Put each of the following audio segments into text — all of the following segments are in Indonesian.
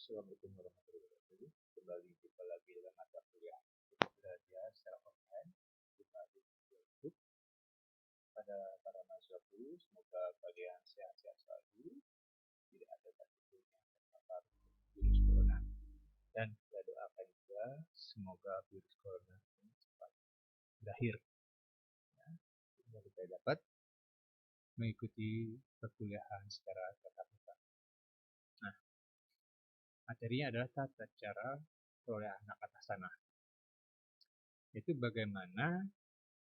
Assalamualaikum warahmatullahi wabarakatuh. Kembali jumpa lagi dalam mata kuliah belajar secara online di YouTube pada para mahasiswa dulu. Semoga kalian sehat-sehat selalu, tidak ada satupun yang terpapar virus corona. Dan kita doakan juga semoga virus corona ini cepat berakhir, ya, sehingga kita dapat mengikuti perkuliahan secara tatap muka. Nah, materinya adalah tata cara perolehan hak atas tanah. Itu bagaimana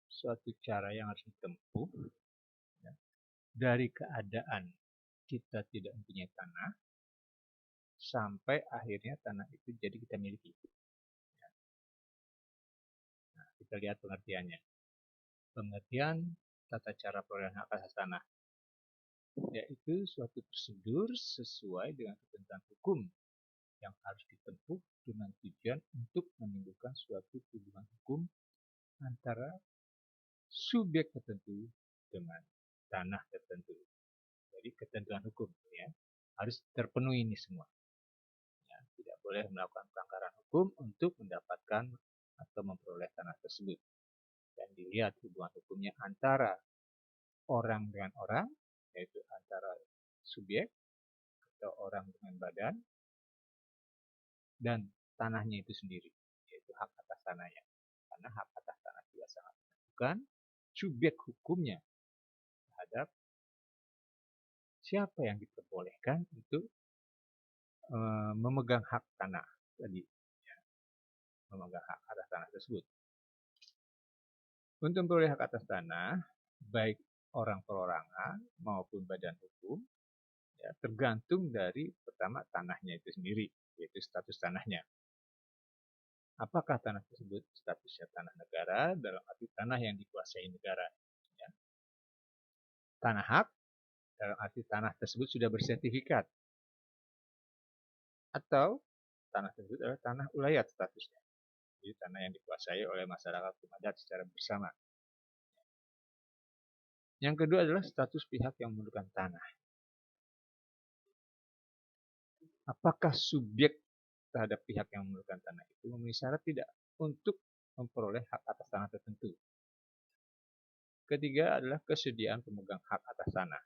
suatu cara yang harus ditempuh, ya, dari keadaan kita tidak mempunyai tanah sampai akhirnya tanah itu jadi kita miliki. Ya. Nah, kita lihat pengertiannya. Pengertian tata cara perolehan hak atas tanah, yaitu suatu prosedur sesuai dengan ketentuan hukum yang harus ditempuh dengan tujuan untuk menimbulkan suatu hubungan hukum antara subjek tertentu dengan tanah tertentu. Jadi ketentuan hukum, ya, harus terpenuhi ini semua. Ya, tidak boleh melakukan pelanggaran hukum untuk mendapatkan atau memperoleh tanah tersebut. Dan dilihat hubungan hukumnya antara orang dengan orang, yaitu antara subjek atau orang dengan badan, dan tanahnya itu sendiri, yaitu hak atas tanahnya. Karena hak atas tanah juga sangat menentukan subjek hukumnya terhadap siapa yang diperbolehkan untuk memegang hak tanah tadi, ya, memegang hak atas tanah tersebut. Untuk memperoleh hak atas tanah, baik orang perorangan maupun badan hukum, ya, tergantung dari pertama tanahnya itu sendiri, yaitu status tanahnya. Apakah tanah tersebut statusnya tanah negara dalam arti tanah yang dikuasai negara, ya. Tanah hak dalam arti tanah tersebut sudah bersertifikat, atau tanah tersebut adalah tanah ulayat statusnya, jadi tanah yang dikuasai oleh masyarakat hukum adat secara bersama. Yang kedua adalah status pihak yang memerlukan tanah. Apakah subjek terhadap pihak yang memerlukan tanah itu memenuhi syarat tidak untuk memperoleh hak atas tanah tertentu. Ketiga adalah kesediaan pemegang hak atas tanah.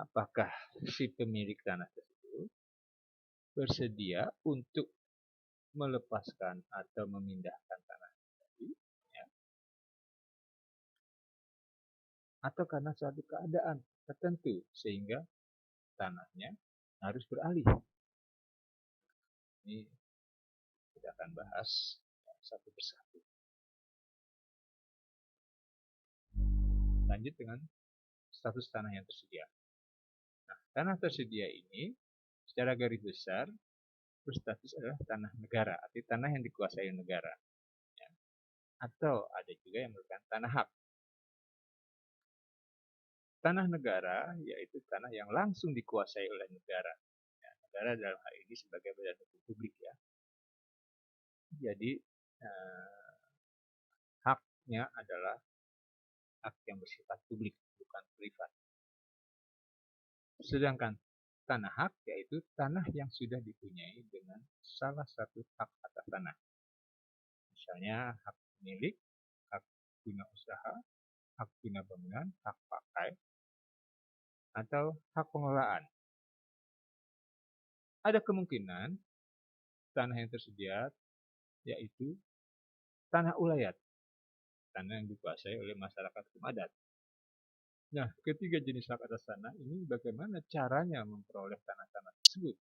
Apakah si pemilik tanah tersebut bersedia untuk melepaskan atau memindahkan tanah tadi, ya, atau karena suatu keadaan tertentu sehingga tanahnya harus beralih. Ini kita akan bahas satu persatu. Lanjut dengan status tanah yang tersedia. Nah, tanah tersedia ini secara garis besar berstatus adalah tanah negara, arti tanah yang dikuasai negara, ya. Atau ada juga yang merupakan tanah hak. Tanah negara yaitu tanah yang langsung dikuasai oleh negara, ya, negara dalam hal ini sebagai badan hukum publik, ya. Jadi haknya adalah hak yang bersifat publik, bukan privat. Sedangkan tanah hak yaitu tanah yang sudah dipunyai dengan salah satu hak atas tanah. Misalnya hak milik, hak guna usaha, hak guna bangunan, hak pakai, atau hak pengelolaan. Ada kemungkinan tanah yang tersedia yaitu tanah ulayat, tanah yang dikuasai oleh masyarakat hukum adat. Nah, ketiga jenis hak atas tanah ini bagaimana caranya memperoleh tanah-tanah tersebut?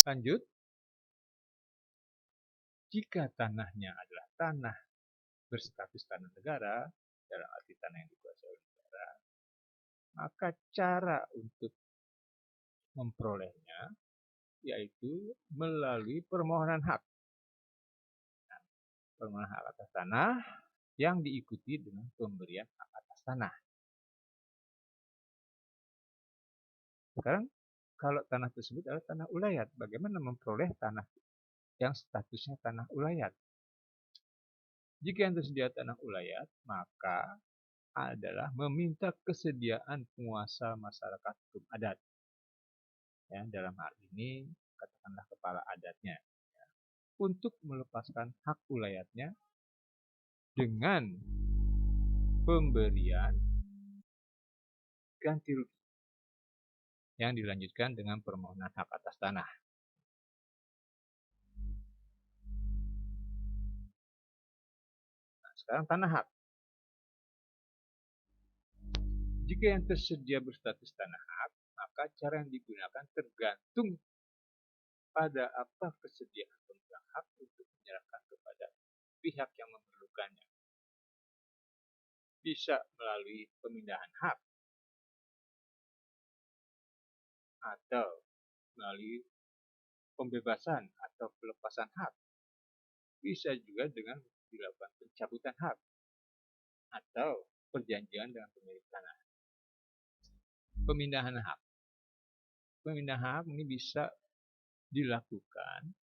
Lanjut, jika tanahnya adalah tanah berstatus tanah negara, dalam arti tanah yang dikuasai oleh negara, maka cara untuk memperolehnya yaitu melalui permohonan hak. Nah, permohonan hak atas tanah yang diikuti dengan pemberian hak atas tanah. Sekarang, kalau tanah tersebut adalah tanah ulayat, bagaimana memperoleh tanah yang statusnya tanah ulayat? Jika yang tersedia tanah ulayat, maka adalah meminta kesediaan penguasa masyarakat hukum adat. Ya, dalam hal ini katakanlah kepala adatnya, ya, untuk melepaskan hak ulayatnya dengan pemberian ganti rugi yang dilanjutkan dengan permohonan hak atas tanah. Nah, sekarang tanah hak. Jika yang tersedia berstatus tanah hak, maka cara yang digunakan tergantung pada apa kesediaan pemegang hak untuk menyerahkan kepada pihak yang memerlukannya. Bisa melalui pemindahan hak atau melalui pembebasan atau pelepasan hak. Bisa juga dengan dilakukan pencabutan hak atau perjanjian dengan pemilik tanah. Pemindahan hak. Pemindahan hak ini bisa dilakukan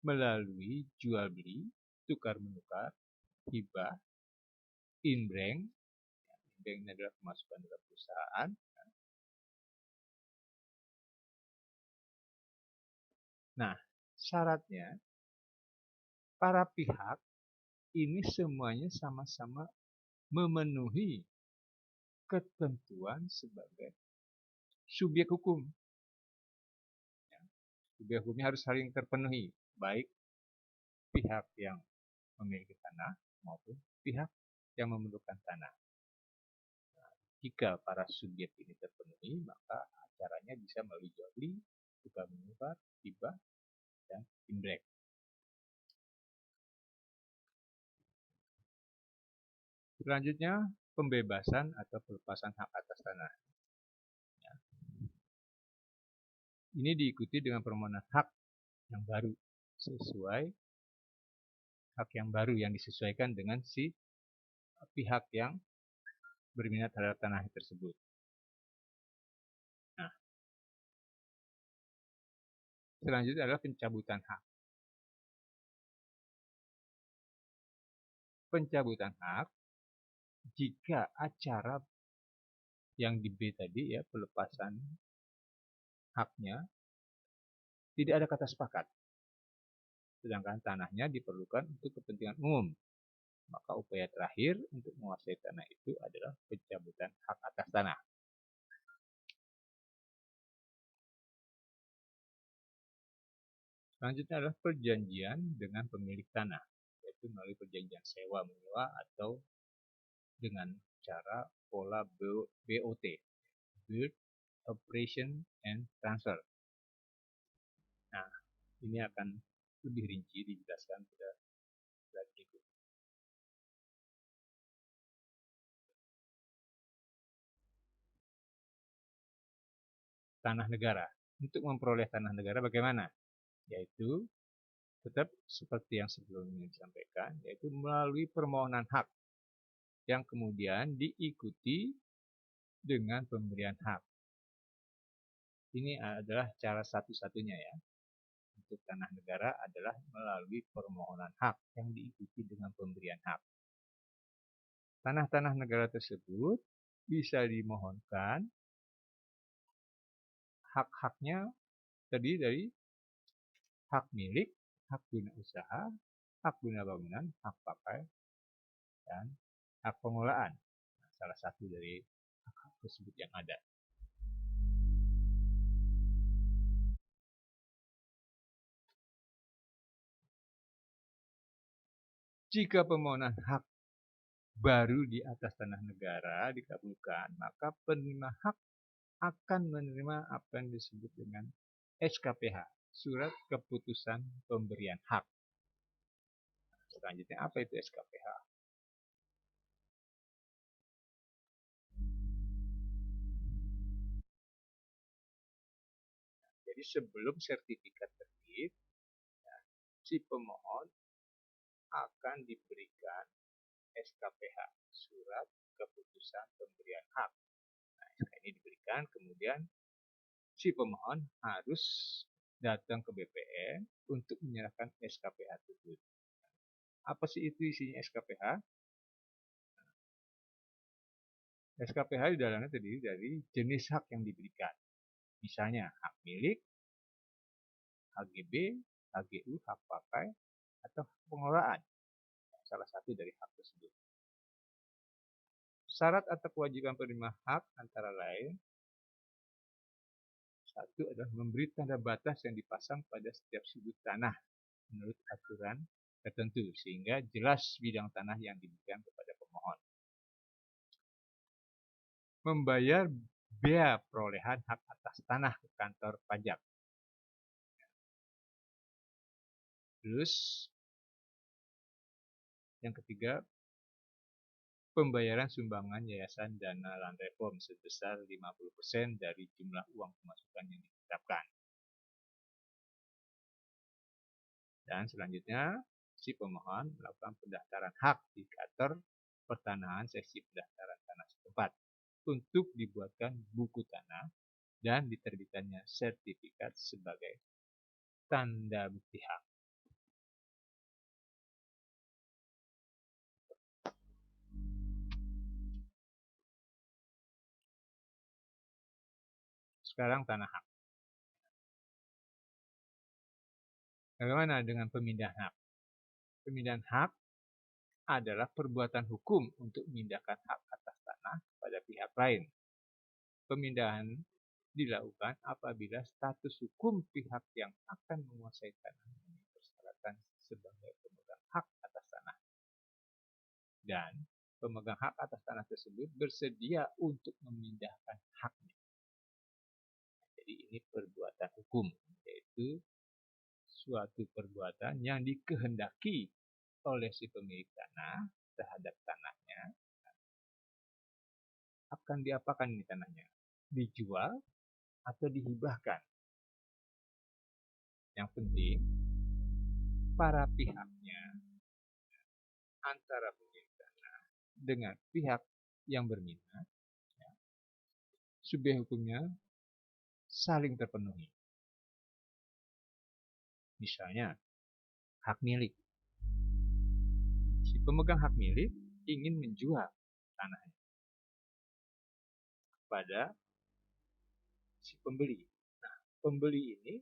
melalui jual beli, tukar menukar, hibah, inbreng. Inbreng ini adalah pemasukan dalam perusahaan. Nah, syaratnya para pihak ini semuanya sama-sama memenuhi ketentuan sebagai subjek hukum. Subjek hukumnya harus saling terpenuhi, baik pihak yang memiliki tanah maupun pihak yang memerlukan tanah. Nah, jika para subjek ini terpenuhi, maka acaranya bisa melalui jual beli, tukar menukar, hibah, dan inbreng. Selanjutnya, pembebasan atau pelepasan hak atas tanah. Ya. Ini diikuti dengan permohonan hak yang baru, sesuai hak yang baru yang disesuaikan dengan si pihak yang berminat terhadap tanah tersebut. Nah, selanjutnya adalah pencabutan hak. Pencabutan hak jika acara yang di B tadi, ya, pelepasan haknya, tidak ada kata sepakat, sedangkan tanahnya diperlukan untuk kepentingan umum, maka upaya terakhir untuk menguasai tanah itu adalah pencabutan hak atas tanah. Selanjutnya adalah perjanjian dengan pemilik tanah, yaitu melalui perjanjian sewa menyewa atau dengan cara pola BOT, Build, Operation, and Transfer. Nah, ini akan lebih rinci dijelaskan pada slide berikut. Tanah negara. Untuk memperoleh tanah negara bagaimana? Yaitu tetap seperti yang sebelumnya disampaikan, yaitu melalui permohonan hak yang kemudian diikuti dengan pemberian hak. Ini adalah cara satu-satunya, ya. Untuk tanah negara adalah melalui permohonan hak yang diikuti dengan pemberian hak. Tanah-tanah negara tersebut bisa dimohonkan hak-haknya terdiri dari hak milik, hak guna usaha, hak guna bangunan, hak pakai, dan hak pengelolaan. Nah, salah satu dari hak-hak tersebut yang ada. Jika permohonan hak baru di atas tanah negara dikabulkan, maka penerima hak akan menerima apa yang disebut dengan SKPH, Surat Keputusan Pemberian Hak. Selanjutnya, apa itu SKPH? Jadi sebelum sertifikat terbit, ya, si pemohon akan diberikan SKPH, Surat Keputusan Pemberian Hak. Nah, SK ini diberikan, kemudian si pemohon harus datang ke BPN untuk menyerahkan SKPH tersebut. Apa sih itu isinya SKPH? SKPH di dalamnya terdiri dari jenis hak yang diberikan. Misalnya hak milik, HGB, HGU, hak pakai, atau hak pengelolaan. Salah satu dari hak tersebut. Syarat atau kewajiban penerima hak antara lain, satu adalah memberi tanda batas yang dipasang pada setiap sudut tanah menurut aturan tertentu sehingga jelas bidang tanah yang diberikan kepada pemohon. Membayar bea perolehan hak atas tanah ke kantor pajak. Terus yang ketiga, pembayaran sumbangan Yayasan Dana Land Reform sebesar 50% dari jumlah uang pemasukan yang ditetapkan. Dan selanjutnya, si pemohon melakukan pendaftaran hak di kantor pertanahan seksi pendaftaran tanah setempat untuk dibuatkan buku tanah dan diterbitkannya sertifikat sebagai tanda bukti hak. Sekarang tanah hak. Bagaimana dengan pemindahan hak? Pemindahan hak adalah perbuatan hukum untuk memindahkan hak atas tanah pada pihak lain. Pemindahan dilakukan apabila status hukum pihak yang akan menguasai tanah dipersyaratkan sebagai pemegang hak atas tanah. Dan pemegang hak atas tanah tersebut bersedia untuk memindahkan haknya. Jadi ini perbuatan hukum, yaitu suatu perbuatan yang dikehendaki oleh si pemilik tanah terhadap tanahnya. Akan diapakan ini tanahnya? Dijual atau dihibahkan? Yang penting, para pihaknya antara pemilik tanah dengan pihak yang berminat, subjek hukumnya saling terpenuhi. Misalnya, hak milik. Si pemegang hak milik ingin menjual tanahnya kepada si pembeli. Nah, pembeli ini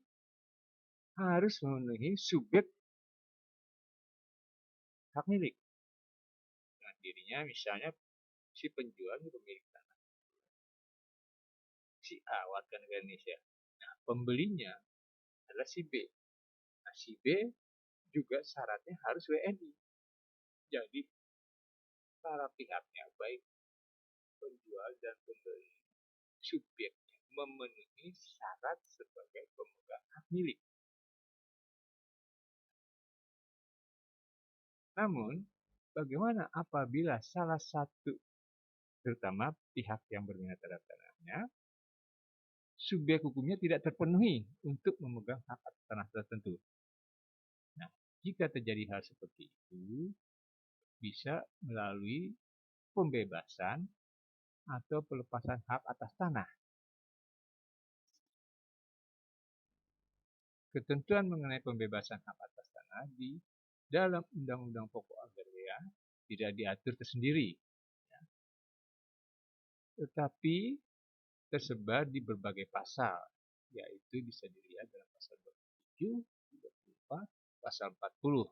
harus memenuhi subjek hak milik. Dengan dirinya misalnya si penjual itu pemilik tanah. Si A, warga negara Indonesia. Nah, pembelinya adalah si B. Nah, si B juga syaratnya harus WNI. Jadi, para pihaknya, baik penjual dan pembeli, subjeknya memenuhi syarat sebagai pemegang hak milik. Namun, bagaimana apabila salah satu, terutama pihak yang berminat terhadap tanahnya, subjek hukumnya tidak terpenuhi untuk memegang hak atas tanah tertentu? Nah, jika terjadi hal seperti itu, bisa melalui pembebasan atau pelepasan hak atas tanah. Ketentuan mengenai pembebasan hak atas tanah di dalam Undang-Undang Pokok Agraria tidak diatur tersendiri, tetapi tersebar di berbagai pasal, yaitu bisa dilihat dalam pasal 27, 34, pasal 40,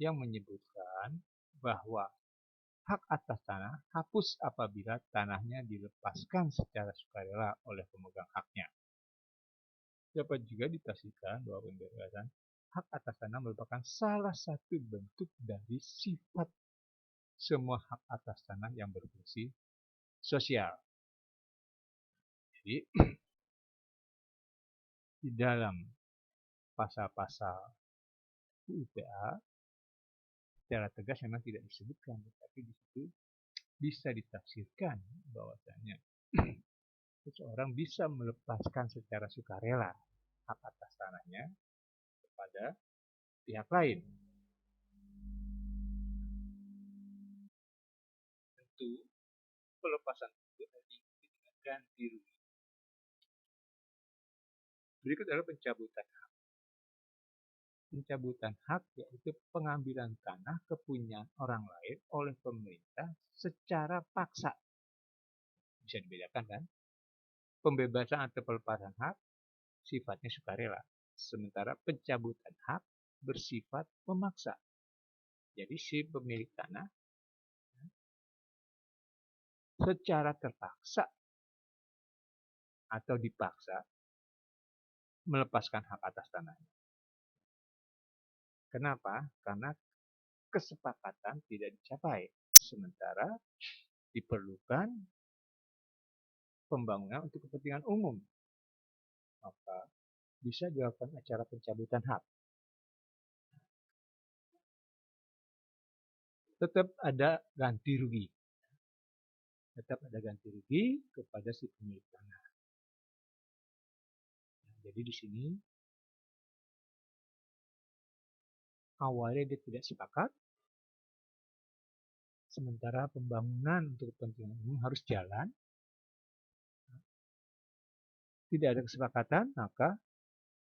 yang menyebutkan bahwa hak atas tanah hapus apabila tanahnya dilepaskan secara sukarela oleh pemegang haknya. Dapat juga ditafsirkan bahwa pembebasan hak atas tanah merupakan salah satu bentuk dari sifat semua hak atas tanah yang berfungsi sosial. Jadi, di dalam pasal-pasal UPA secara tegas memang tidak disebutkan, tetapi di situ bisa ditafsirkan bahwasanya seseorang bisa melepaskan secara sukarela hak atas tanahnya kepada pihak lain. Tentu pelepasan itu diikuti dengan ganti rugi. Berikut adalah pencabutan hak. Pencabutan hak yaitu pengambilan tanah kepunyaan orang lain oleh pemerintah secara paksa bisa dibedakan kan? Pembebasan atau pelepasan hak sifatnya sukarela, sementara pencabutan hak bersifat memaksa. Jadi si pemilik tanah secara terpaksa atau dipaksa melepaskan hak atas tanahnya. Kenapa? Karena kesepakatan tidak dicapai, sementara diperlukan pembangunan untuk kepentingan umum. Maka bisa dilakukan acara pencabutan hak. Tetap ada ganti rugi. Tetap ada ganti rugi kepada si pemilik tanah. Jadi di sini awalnya dia tidak sepakat, sementara pembangunan untuk kepentingan umum harus jalan. Tidak ada kesepakatan, maka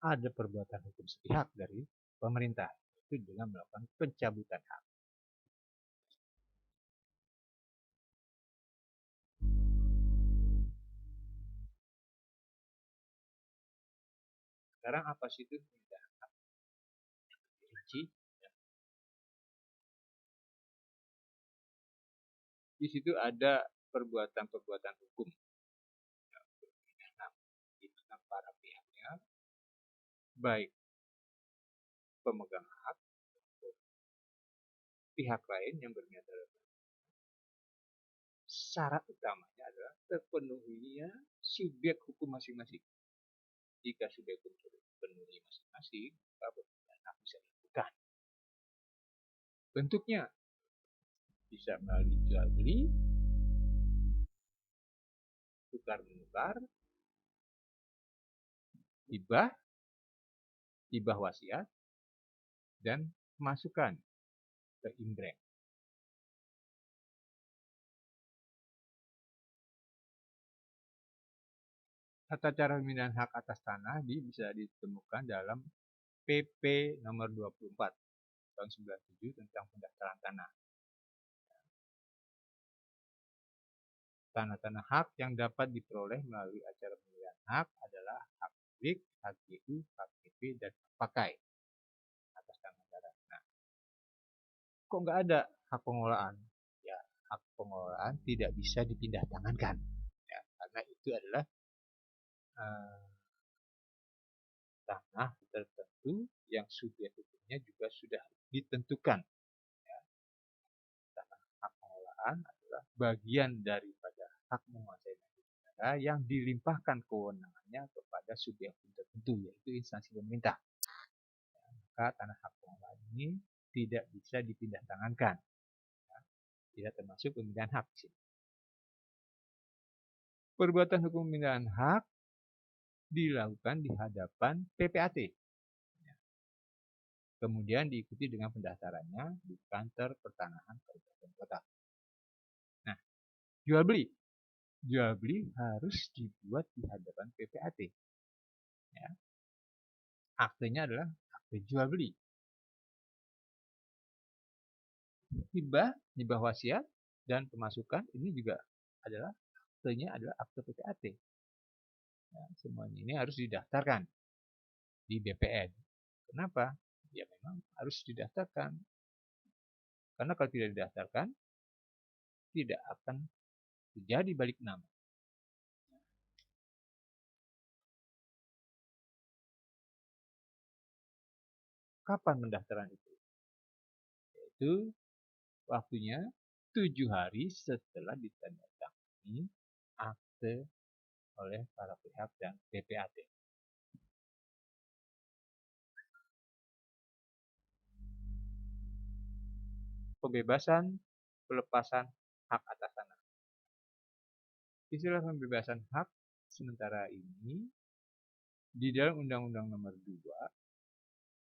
ada perbuatan hukum sepihak dari pemerintah, itu dengan melakukan pencabutan hak. Sekarang apa sih itu pemindahan hak? Rinci. Di situ ada perbuatan-perbuatan hukum di mana para pihaknya, baik pemegang hak atau pihak lain yang berniat dalam, syarat utamanya adalah terpenuhinya subjek hukum masing-masing. Jika subjek hukum terpenuhi masing-masing, maka pemindahan hak bisa dilakukan. Bentuknya bisa melalui jual beli, tukar menukar, hibah wasiat, dan masukan ke imbrek. Tata cara pemindahan hak atas tanah bisa ditemukan dalam PP nomor 24 tahun 97 tentang pendaftaran tanah. Tanah-tanah hak yang dapat diperoleh melalui acara pemilihan hak adalah hak milik, hak GU, hak PP, dan hak pakai atas tanah negara. Nah, kok nggak ada hak pengelolaan? Ya, hak pengelolaan tidak bisa dipindah tangankan. Ya, karena itu adalah tanah tertentu yang subjek hukumnya juga sudah ditentukan. Ya, tanah hak pengelolaan adalah bagian daripada hak menguasai negara yang dilimpahkan kewenangannya kepada subjek hukum tertentu, yaitu instansi pemerintah. Ya, maka tanah hak pengelolaan ini tidak bisa dipindah tangankan. Ya, tidak termasuk pemindahan hak. Perbuatan hukum pemindahan hak dilakukan di hadapan PPAT. Kemudian diikuti dengan pendaftarannya di kantor pertanahan kabupaten kota. Nah, jual beli. Jual beli harus dibuat di hadapan PPAT. Ya. Aktenya adalah akte jual beli. Hibah wasiat, dan pemasukan ini juga adalah aktenya adalah akte PPAT. Ya, semuanya ini harus didaftarkan di BPN. Kenapa? Ya memang harus didaftarkan. Karena kalau tidak didaftarkan, tidak akan terjadi balik nama. Kapan pendaftaran itu? Yaitu waktunya 7 hari setelah ditandatangani akte oleh para pihak dan PPAT. Pembebasan pelepasan hak atas tanah. Istilah pembebasan hak sementara ini di dalam Undang-Undang Nomor 2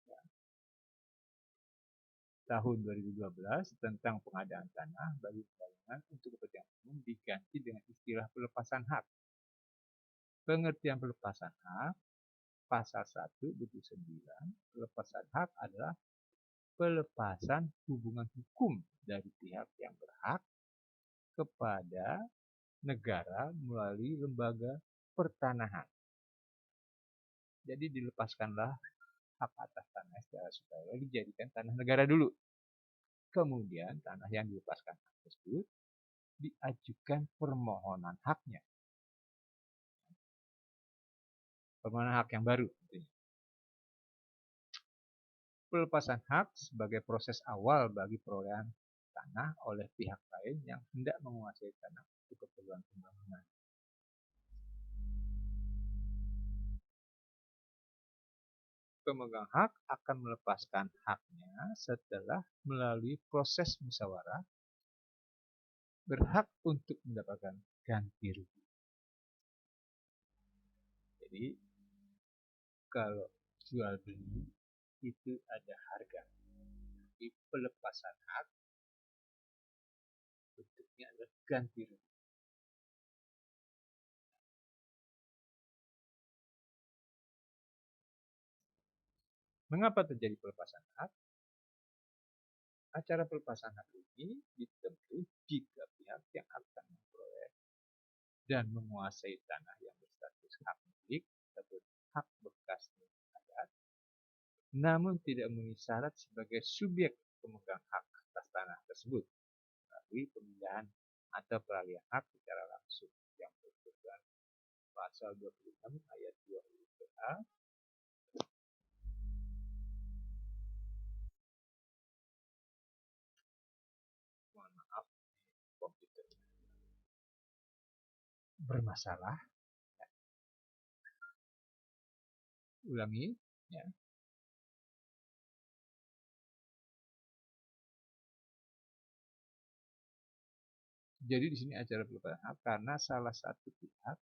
ya, tahun 2012 tentang pengadaan tanah bagi pembangunan untuk kepentingan umum diganti dengan istilah pelepasan hak. Pengertian pelepasan hak pasal 1 buku 9, pelepasan hak adalah pelepasan hubungan hukum dari pihak yang berhak kepada negara melalui lembaga pertanahan. Jadi dilepaskanlah hak atas tanah secara sukarela dijadikan tanah negara dulu. Kemudian tanah yang dilepaskan tersebut diajukan permohonan haknya. Permohonan hak yang baru tentunya. Pelepasan hak sebagai proses awal bagi perolehan tanah oleh pihak lain yang hendak menguasai tanah untuk keperluan pembangunan. Pemegang hak akan melepaskan haknya setelah melalui proses musyawarah berhak untuk mendapatkan ganti rugi. Jadi kalau jual beli itu ada harga. Di pelepasan hak bentuknya adalah ganti rugi. Mengapa terjadi pelepasan hak? Acara pelepasan hak ini ditempuh jika pihak yang akan memperoleh dan menguasai tanah yang berstatus hak milik atau hak bekas adat, namun tidak memenuhi syarat sebagai subjek pemegang hak atas tanah tersebut melalui pemindahan atau peralihan hak secara langsung yang berketentuan pasal 26 ayat 2 huruf A. Mohon maaf, komputer bermasalah. Ulangi, ya. Jadi di sini acara pelepasan hak karena salah satu pihak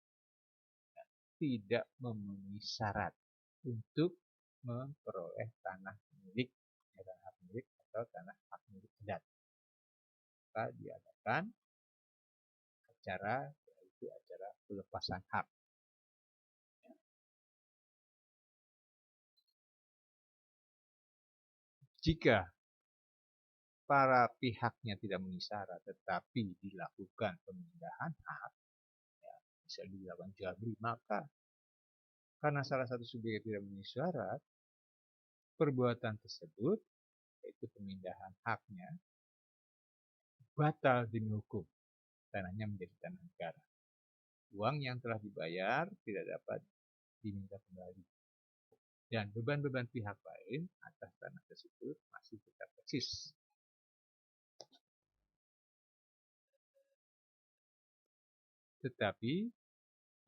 tidak memenuhi syarat untuk memperoleh tanah milik, tanah hak milik atau tanah hak milik adat. Maka diadakan acara, yaitu acara pelepasan hak. Jika para pihaknya tidak memenuhi syarat tetapi dilakukan pemindahan hak, ya, bisa dilakukan jual beli, maka karena salah satu subjek tidak memenuhi syarat, perbuatan tersebut, yaitu pemindahan haknya, batal demi hukum. Tanahnya menjadi tanah negara. Uang yang telah dibayar tidak dapat diminta kembali. Dan beban-beban pihak lain atas tanah tersebut masih tetap eksis. Tetapi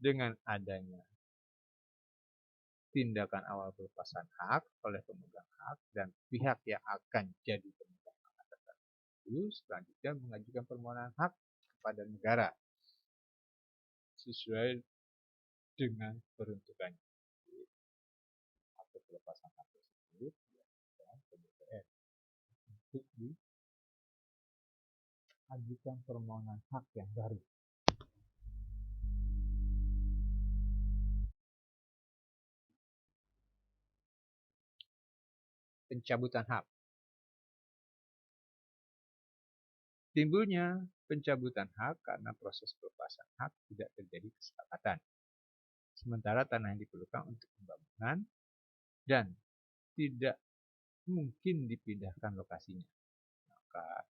dengan adanya tindakan awal pelepasan hak oleh pemegang hak dan pihak yang akan jadi pemegang hak atas tanah itu selanjutnya mengajukan permohonan hak kepada negara sesuai dengan peruntukannya. Atau pelepasan hak tersebut diajukan ke DPR untuk diajukan permohonan hak yang baru. Pencabutan hak. Timbulnya pencabutan hak karena proses pelepasan hak tidak terjadi kesepakatan. Sementara tanah yang diperlukan untuk pembangunan dan tidak mungkin dipindahkan lokasinya. Maka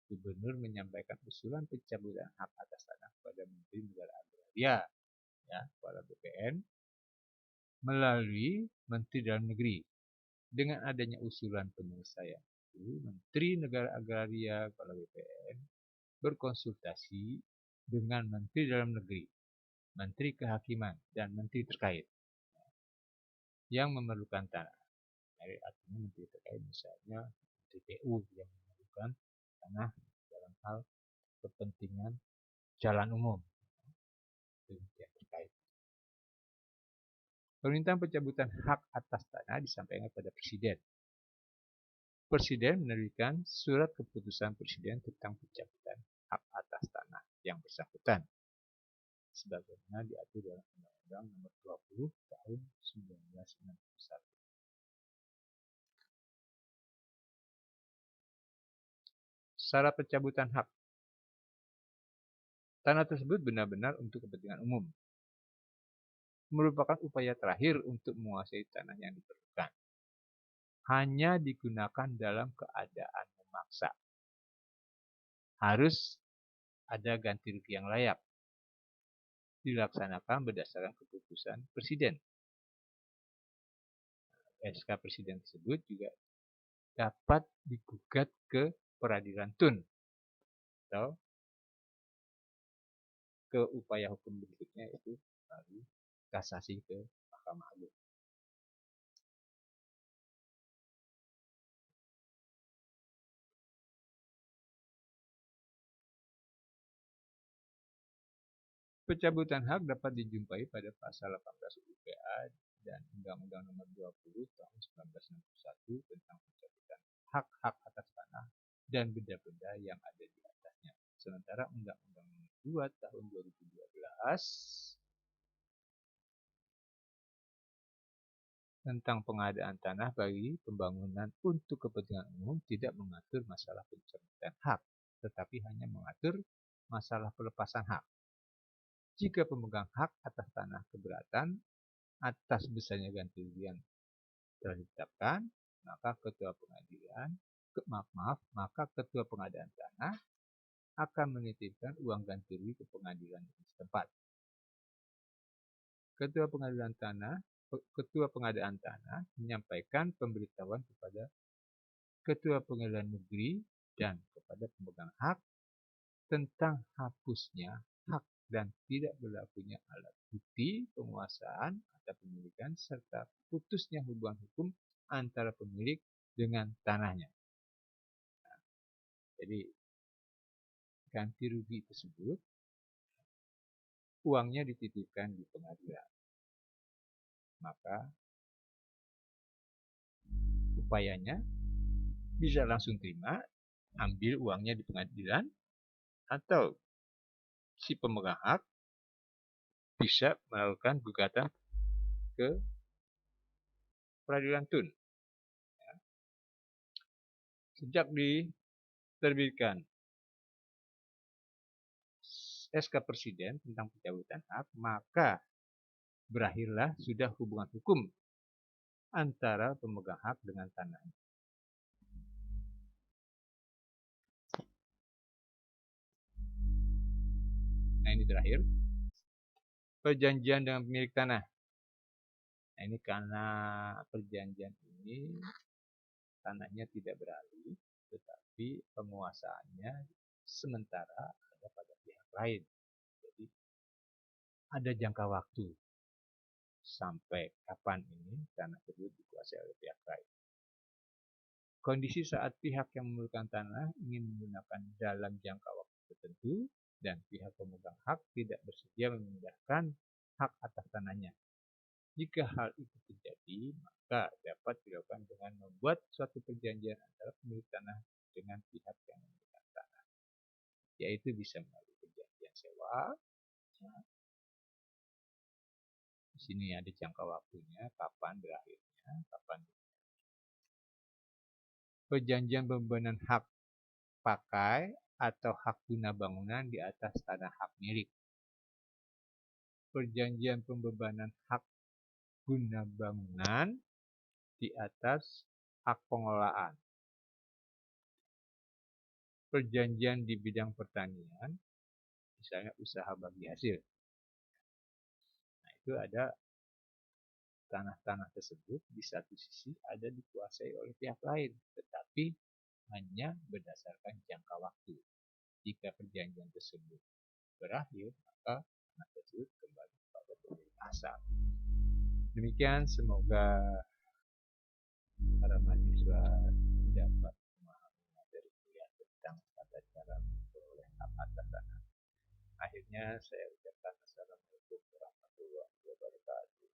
Gubernur menyampaikan usulan pencabutan hak atas tanah kepada Menteri Negara Agraria, ya, kepada BPN, melalui Menteri Dalam Negeri. Dengan adanya usulan penyelesaian itu, Menteri Negara Agraria kepada BPN berkonsultasi dengan Menteri Dalam Negeri, Menteri Kehakiman, dan Menteri terkait yang memerlukan tanah. Dari artinya Menteri terkait misalnya Menteri PU yang memerlukan tanah dalam hal kepentingan jalan umum. Yang terkait. Permintaan pencabutan hak atas tanah disampaikan kepada Presiden. Presiden menerbitkan surat keputusan Presiden tentang pencabutan hak atas tanah yang bersangkutan, sebagaimana diatur dalam Undang-Undang Nomor 20 Tahun 1961. Syarat pencabutan hak. Tanah tersebut benar-benar untuk kepentingan umum. Merupakan upaya terakhir untuk menguasai tanah yang diperlukan. Hanya digunakan dalam keadaan memaksa. Harus ada ganti rugi yang layak. Dilaksanakan berdasarkan keputusan Presiden. SK Presiden tersebut juga dapat digugat ke peradilan tun atau ke upaya hukum berikutnya, yaitu melalui kasasi ke Mahkamah Agung. Pencabutan hak dapat dijumpai pada pasal 18 UPA dan Undang-Undang Nomor 20 Tahun 1961 tentang pencabutan hak-hak atas tanah dan benda-benda yang ada di atasnya. Sementara Undang-Undang Nomor 2 Tahun 2012 tentang pengadaan tanah bagi pembangunan untuk kepentingan umum tidak mengatur masalah pencabutan hak, tetapi hanya mengatur masalah pelepasan hak. Jika pemegang hak atas tanah keberatan atas besarnya ganti rugi yang telah ditetapkan, maka ketua pengadaan tanah akan menitipkan uang ganti rugi ke pengadilan setempat. Ketua pengadaan tanah menyampaikan pemberitahuan kepada Ketua Pengadilan Negeri dan kepada pemegang hak tentang hapusnya hak dan tidak berlakunya alat bukti penguasaan atau pemilikan serta putusnya hubungan hukum antara pemilik dengan tanahnya. Nah, jadi ganti rugi tersebut uangnya dititipkan di pengadilan, maka upayanya bisa langsung terima, ambil uangnya di pengadilan, atau si pemegang hak bisa melakukan gugatan ke peradilan tun. Sejak diterbitkan SK Presiden tentang pencabutan hak, maka berakhirlah sudah hubungan hukum antara pemegang hak dengan tanah. Nah, ini terakhir. Perjanjian dengan pemilik tanah. Nah, ini karena perjanjian ini tanahnya tidak beralih, tetapi penguasaannya sementara ada pada pihak lain. Jadi ada jangka waktu sampai kapan ini tanah tersebut dikuasai oleh pihak lain. Kondisi saat pihak yang memerlukan tanah ingin menggunakan dalam jangka waktu tertentu dan pihak pemegang hak tidak bersedia memindahkan hak atas tanahnya. Jika hal itu terjadi, maka dapat dilakukan dengan membuat suatu perjanjian antara pemilik tanah dengan pihak yang memiliki tanah, yaitu bisa melalui perjanjian sewa. Di sini ada jangka waktunya, kapan berakhirnya, kapan. Perjanjian pembebanan hak pakai atau hak guna bangunan di atas tanah hak milik. Perjanjian pembebanan hak guna bangunan di atas hak pengelolaan. Perjanjian di bidang pertanian, misalnya usaha bagi hasil. Nah, itu ada tanah-tanah tersebut di satu sisi ada dikuasai oleh pihak lain, tetapi hanya berdasarkan jangka waktu. Jika perjanjian tersebut berakhir, maka tanah tersebut kembali kepada pemilik asal. Demikian, semoga para mahasiswa dapat memahami materi kuliah tentang tata cara memperoleh hak atas tanah. Akhirnya saya ucapkan assalamualaikum warahmatullahi wabarakatuh.